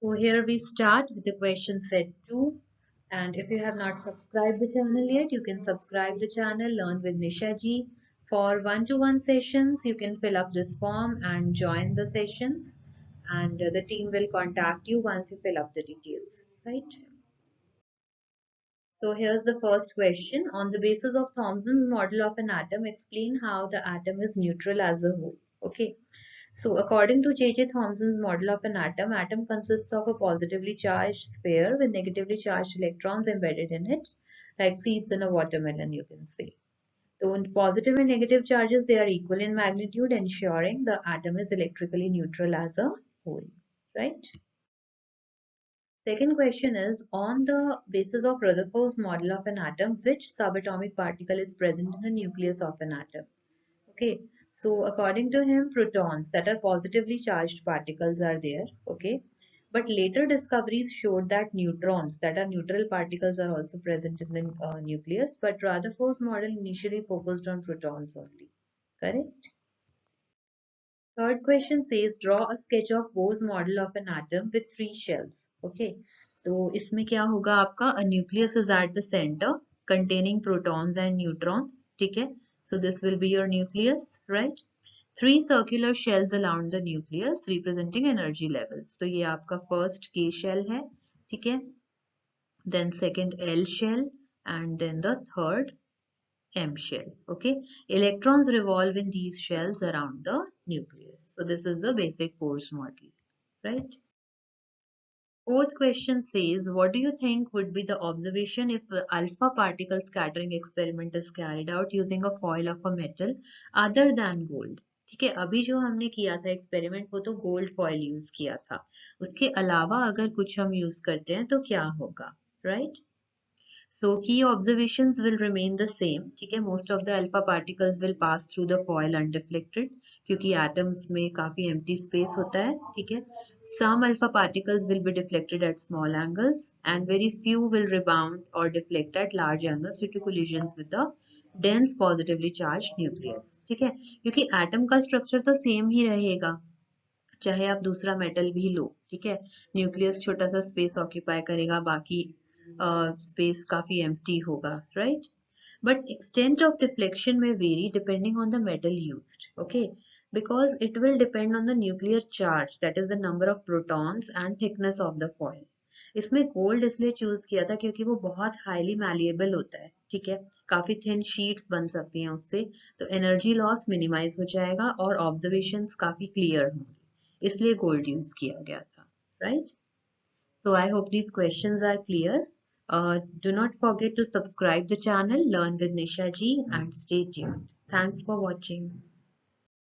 So here we start with the question set 2. And if you have not subscribed the channel yet, you can subscribe the channel, Learn with Nisha ji. For one-to-one sessions, you can fill up this form and join the sessions. And the team will contact you once you fill up the details, right? So here's the first question. On the basis of Thomson's model of an atom, explain how the atom is neutral as a whole. Okay. So according to J.J. Thomson's model of an atom consists of a positively charged sphere with negatively charged electrons embedded in it, like seeds in a watermelon, you can say. So positive and negative charges, they are equal in magnitude, ensuring the atom is electrically neutral as a whole, right? Second question is, on the basis of Rutherford's model of an atom, which subatomic particle is present in the nucleus of an atom? Okay, so according to him, protons, that are positively charged particles, are there. Okay, but later discoveries showed that neutrons, that are neutral particles, are also present in the nucleus, but Rutherford's model initially focused on protons only. Correct? Third question says, draw a sketch of Bohr's model of an atom with three shells. Okay, तो इसमें क्या होगा आपका? A nucleus is at the center containing protons and neutrons. ठीक है? So this will be your nucleus, right? Three circular shells around the nucleus representing energy levels. तो ये आपका first K shell है. ठीक है? Then second L shell and then the third M shell. Okay, electrons revolve in these shells around the nucleus. So this is the basic Bohr's model, right? Fourth question says, what do you think would be the observation if the alpha particle scattering experiment is carried out using a foil of a metal other than gold? ठीक है, अभी जो हमने किया था experiment वो तो gold foil use किया था, उसके अलावा अगर कुछ हम यूज करते हैं तो क्या होगा, right? So key observations will remain the same. ठीक है, most of the alpha particles will pass through the foil undeflected क्योंकि atoms में काफी empty space होता है. ठीक है, some alpha particles will be deflected at small angles and very few will rebound or deflect at large angles due to collisions with the dense positively charged nucleus. ठीक है, क्योंकि atom का structure तो same ही रहेगा चाहे आप दूसरा metal भी लो. ठीक है, न्यूक्लियस छोटा सा स्पेस ऑक्यूपाई करेगा, बाकी स्पेस काफी एम्प्टी होगा, right? But extent of deflection may vary depending on the metal used, okay? Because it will depend on the nuclear charge, that is the number of protons and thickness of the foil. इसमें gold इसलिए choose किया था क्योंकि वो बहुत highly malleable होता है. ठीक है, काफी थिन शीट्स बन सकती हैं उससे, तो एनर्जी लॉस मिनिमाइज हो जाएगा और ऑब्जर्वेशंस काफी क्लियर होंगे, इसलिए गोल्ड यूज किया गया था, right? So I hope these questions are clear. Do not forget to subscribe the channel, Learn with Nisha ji, and stay tuned. Thanks for watching.